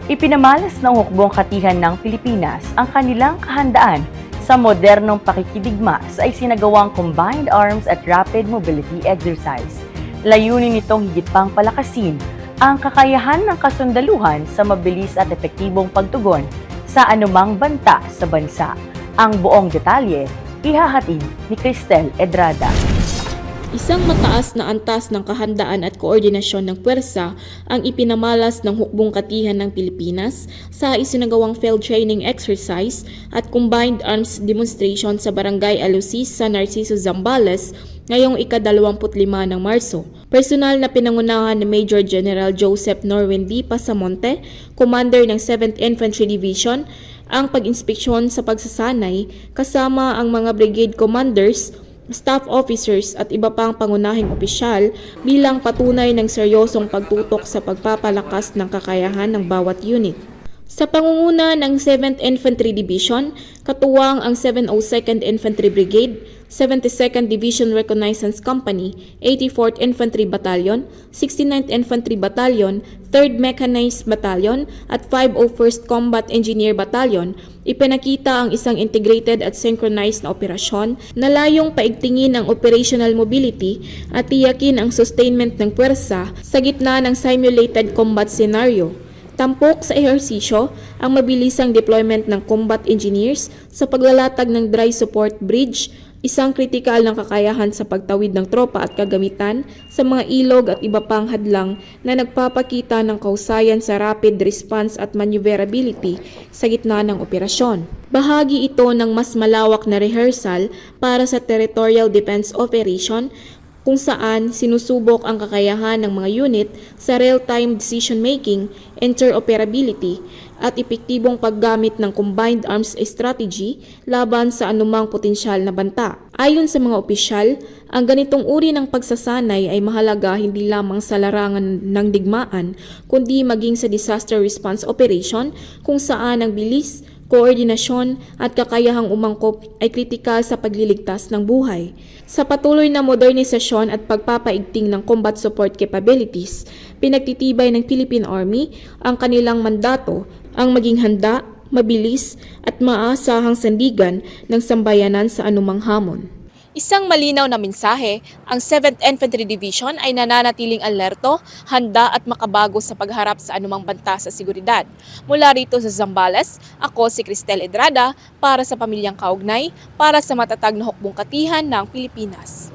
Ipinamalas ng Hukbong Katihan ng Pilipinas ang kanilang kahandaan sa modernong pakikidigma sa isinagawang Combined Arms at Rapid Mobility Exercise. Layunin nitong higit pang palakasin ang kakayahan ng kasundaluhan sa mabilis at epektibong pagtugon sa anumang banta sa bansa. Ang buong detalye, ihahatid ni Cristel Edrada. Isang mataas na antas ng kahandaan at koordinasyon ng puwersa ang ipinamalas ng Hukbong Katihan ng Pilipinas sa isinagawang field training exercise at combined arms demonstration sa Barangay Alusis sa Narciso, Zambales ngayong ika-25 ng Marso. Personal na pinangunahan ni Major General Joseph Norwin D. Pasamonte, Commander ng 7th Infantry Division, ang pag-inspeksyon sa pagsasanay kasama ang mga brigade commanders, staff officers at iba pang pangunahing opisyal bilang patunay ng seryosong pagtutok sa pagpapalakas ng kakayahan ng bawat unit. Sa pangunguna ng 7th Infantry Division, katuwang ang 702nd Infantry Brigade, 72nd Division Reconnaissance Company, 84th Infantry Battalion, 69th Infantry Battalion, 3rd Mechanized Battalion at 501st Combat Engineer Battalion, ipinakita ang isang integrated at synchronized na operasyon na layong paigtingin ang operational mobility at tiyakin ang sustainment ng puwersa sa gitna ng simulated combat scenario. Tampok sa ehersisyo ang mabilisang deployment ng combat engineers sa paglalatag ng dry support bridge, isang kritikal ng kakayahan sa pagtawid ng tropa at kagamitan sa mga ilog at iba pang hadlang na nagpapakita ng kausayan sa rapid response at maneuverability sa gitna ng operasyon. Bahagi ito ng mas malawak na rehearsal para sa Territorial Defense Operation kung saan sinusubok ang kakayahan ng mga unit sa real-time decision-making, interoperability, at epektibong paggamit ng combined arms strategy laban sa anumang potensyal na banta. Ayon sa mga opisyal, ang ganitong uri ng pagsasanay ay mahalaga hindi lamang sa larangan ng digmaan, kundi maging sa disaster response operation kung saan ang bilis, koordinasyon at kakayahang umangkop ay kritikal sa pagliligtas ng buhay. Sa patuloy na modernisasyon at pagpapaigting ng combat support capabilities, pinagtitibay ng Philippine Army ang kanilang mandato ang maging handa, mabilis at maasahang sandigan ng sambayanan sa anumang hamon. Isang malinaw na mensahe, ang 7th Infantry Division ay nananatiling alerto, handa at makabago sa pagharap sa anumang banta sa seguridad. Mula rito sa Zambales, ako si Cristel Edrada para sa Pamilyang Kaugnay, para sa matatag na hukbong katihan ng Pilipinas.